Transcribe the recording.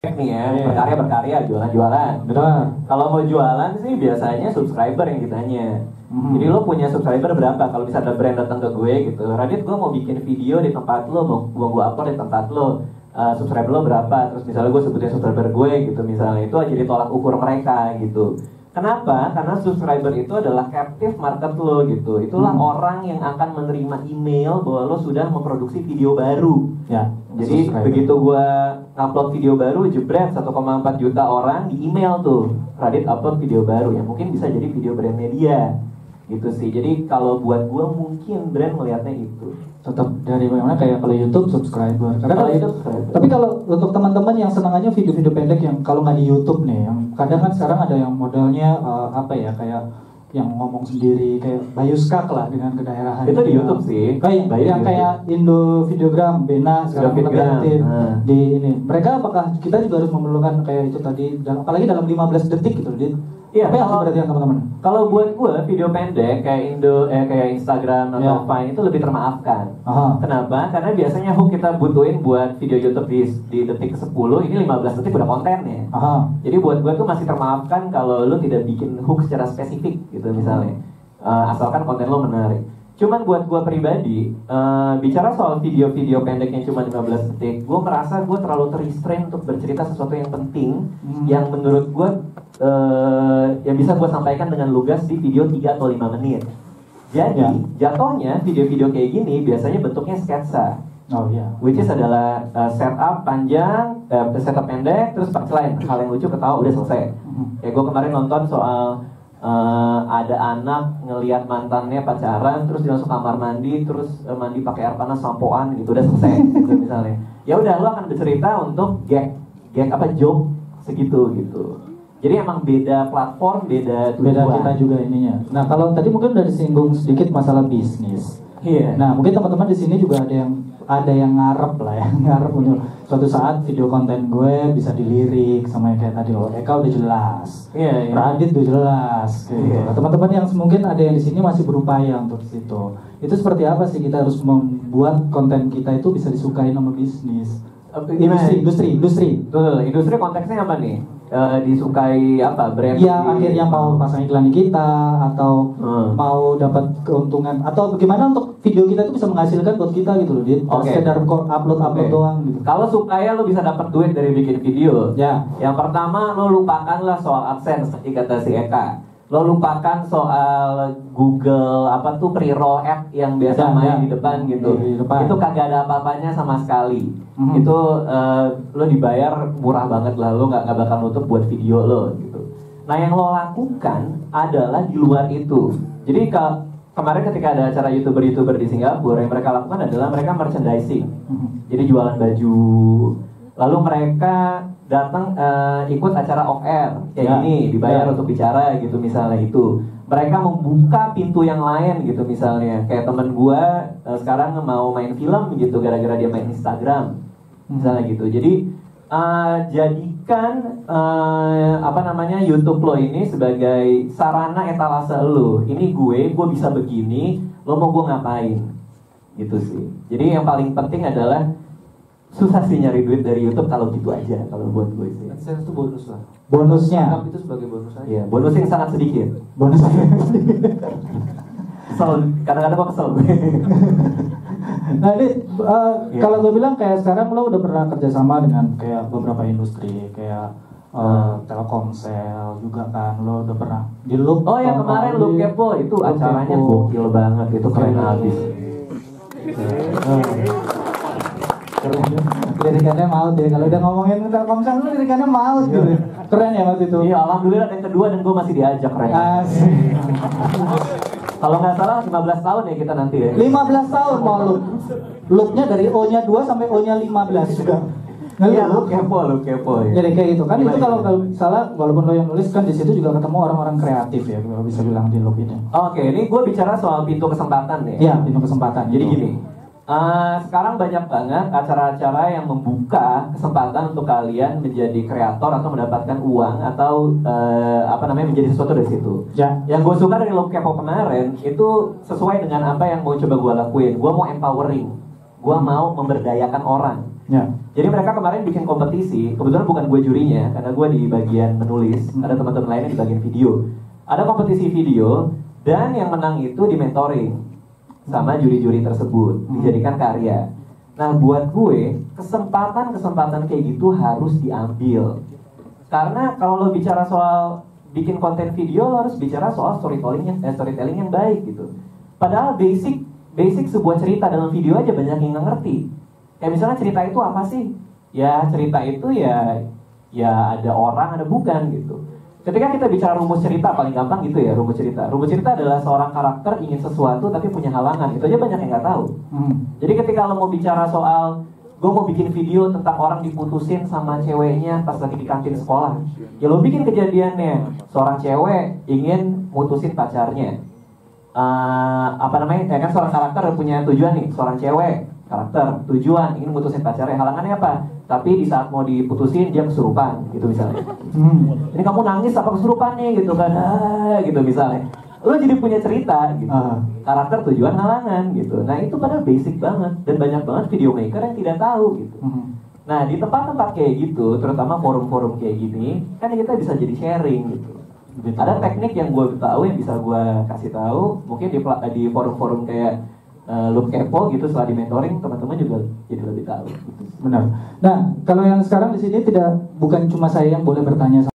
nih ya, berkarya, jualan. Betul. Kalau mau jualan sih biasanya subscriber yang ditanya. Jadi lo punya subscriber berapa? Kalau bisa ada brand datang ke gue gitu, Radit gue mau bikin video di tempat lo, mau gue upload di tempat lo, subscriber lo berapa? Terus misalnya gue sebutin subscriber gue gitu, misalnya itu jadi tolak ukur mereka gitu. Kenapa? Karena subscriber itu adalah captive market lo gitu. Itulah orang yang akan menerima email bahwa lo sudah memproduksi video baru. Ya. Jadi begitu gua upload video baru, jebret 1,4 juta orang di email tuh, Radit upload video baru yang mungkin bisa jadi video brandnya dia. Gitu sih. Jadi kalau buat gua mungkin brand melihatnya itu. Tetap dari mana kayak kalau YouTube subscriber. Karena kalau YouTube subscriber. Tapi kalau untuk teman-teman yang senangannya video-video pendek yang kalau nggak di YouTube nih, yang kadang kan sekarang ada yang modelnya apa ya, kayak yang ngomong sendiri kayak Bayuskak lah dengan kedaerahan. Itu di YouTube sih. Kayak yang kayak Indo Videogram, Bena sekarang lebih aktif di ini. Mereka apakah kita juga harus memerlukan kayak itu tadi, apalagi dalam 15 detik gitu, Dit? Iya, apa yang harus perhatikan teman-teman? Kalau buat gue video pendek kayak kayak Instagram atau Vine itu lebih termaafkan. Kenapa? Karena biasanya hook kita butuhin buat video YouTube di detik ke-10, ini 15 detik udah kontennya. Jadi buat gue tuh masih termaafkan kalau lu tidak bikin hook secara spesifik gitu misalnya. Asalkan konten lo menarik. Cuman buat gue pribadi, bicara soal video-video pendek yang cuma 15 detik, gue merasa gue terlalu terrestrain untuk bercerita sesuatu yang penting, yang menurut gue yang bisa gue sampaikan dengan lugas di video 3 atau 5 menit. Jadi, jatuhnya video-video kayak gini biasanya bentuknya sketsa. Which is adalah setup panjang, setup pendek, terus punchline, hal yang lucu ketawa udah selesai. Kayak gue kemarin nonton soal ada anak ngelihat mantannya pacaran, terus dia masuk kamar mandi, terus mandi pakai air panas sampoan gitu, udah selesai gitu misalnya. Ya udah, lo akan bercerita untuk gag apa joke segitu gitu. Jadi emang beda platform, beda tujuan. Beda kita juga ininya. Nah kalau tadi mungkin udah disinggung sedikit masalah bisnis. Nah mungkin teman-teman di sini juga ada yang ngarep lah ya, ngarep untuk suatu saat video konten gue bisa dilirik sama yang kayak tadi loh. Eka udah jelas, Radit udah jelas, gitu. Teman-teman yang mungkin ada yang di sini masih berupaya untuk situ. Itu seperti apa sih kita harus membuat konten kita itu bisa disukai sama bisnis? Industri. Betul, industri konteksnya apa nih? Disukai apa? Brand? Iya, akhirnya mau pasang iklan di kita atau mau dapat keuntungan atau bagaimana untuk video kita itu bisa menghasilkan buat kita gitu loh, Dit. Sekedar upload doang gitu. Kalau supaya lo bisa dapat duit dari bikin video, yang pertama lo lupakanlah soal AdSense seperti kata si Eka. Lo lupakan soal Google apa tuh pre-roll ad yang biasa main di depan gitu. Itu kagak ada apa-apanya sama sekali. Itu lo dibayar murah banget lah, lo nggak bakal nutup buat video lo gitu. Nah yang lo lakukan adalah di luar itu. Jadi kemarin ketika ada acara youtuber di Singapura, yang mereka lakukan adalah mereka merchandising. Jadi jualan baju. Lalu mereka datang ikut acara off air kayak gini, dibayar untuk bicara gitu misalnya itu. Mereka membuka pintu yang lain gitu misalnya. Kayak temen gue sekarang mau main film gitu gara-gara dia main Instagram misalnya gitu. Jadi jadikan YouTube lo ini sebagai sarana etalase lo. Ini gue bisa begini, lo mau gue ngapain gitu sih. Jadi yang paling penting adalah susah sih nyari duit dari YouTube kalau gitu aja kalau buat gue sih. AdSense itu bonus lah. Bonusnya. Anggap itu sebagai bonus aja. Iya, bonus yang sangat sedikit. Kesel, kadang-kadang gue kesel. Nah ini kalau gue bilang kayak sekarang lo udah pernah kerjasama dengan kayak beberapa industri kayak Telkomsel juga kan, lo udah pernah di Loop. Oh ya kemarin Loop Kepo itu acaranya gokil banget, itu keren abis. Lirikannya maut ya, kalau udah ngomongin Telkomsel lu lirikannya maut gitu. Keren ya waktu itu. Iya, alhamdulillah yang kedua dan gue masih diajak, keren. Kalau nggak salah 15 tahun ya kita nanti ya. 15 tahun mau Loopnya dari O-nya 2 sampai O-nya 15 juga. Iya, Loop Kepo ya. Jadi kayak gitu kan. Itu kalau salah, walaupun lo yang nulis kan di situ juga ketemu orang-orang kreatif ya, kalau bisa bilang di Loop ini. Oke, ini gue bicara soal pintu kesempatan ya. Iya, pintu kesempatan. Jadi gini, sekarang banyak banget acara-acara yang membuka kesempatan untuk kalian menjadi kreator atau mendapatkan uang atau menjadi sesuatu dari situ. Yang gue suka dari Loop Kepo kemarin itu sesuai dengan apa yang mau coba gue lakuin. Gue mau empowering, gue mau memberdayakan orang. Ya. Jadi mereka kemarin bikin kompetisi, kebetulan bukan gue jurinya, karena gue di bagian menulis, ada teman-teman lainnya di bagian video. Ada kompetisi video, dan yang menang itu di mentoring sama juri-juri tersebut, dijadikan karya. Nah buat gue, kesempatan kayak gitu harus diambil. Karena kalau lo bicara soal bikin konten video, lo harus bicara soal storytelling yang baik gitu. Padahal basic sebuah cerita dalam video aja banyak yang nggak ngerti. Kayak misalnya cerita itu apa sih? Ya cerita itu ya ada orang, ada bukan gitu. Ketika kita bicara rumus cerita, paling gampang gitu ya rumus cerita. Rumus cerita adalah seorang karakter ingin sesuatu tapi punya halangan. Itu aja banyak yang nggak tahu. Jadi ketika lo mau bicara soal gue mau bikin video tentang orang diputusin sama ceweknya pas lagi di kantin sekolah, ya lo bikin kejadiannya seorang cewek ingin mutusin pacarnya. Ya kan seorang karakter punya tujuan nih, seorang cewek karakter tujuan ingin mutusin pacarnya, halangannya apa? Tapi di saat mau diputusin dia kesurupan gitu misalnya. Ini kamu nangis apa kesurupan nih gitu kan, gitu misalnya. Lo jadi punya cerita gitu, karakter tujuan halangan gitu. Nah itu padahal basic banget dan banyak banget video maker yang tidak tahu gitu. Nah di tempat-tempat kayak gitu, terutama forum-forum kayak gini, kan kita bisa jadi sharing gitu. Ada teknik yang gue tahu yang bisa gue kasih tahu, mungkin di forum-forum kayak Loop Kepo gitu, setelah di mentoring teman-teman juga jadi lebih tahu. Benar. Nah kalau yang sekarang di sini bukan cuma saya yang boleh bertanya.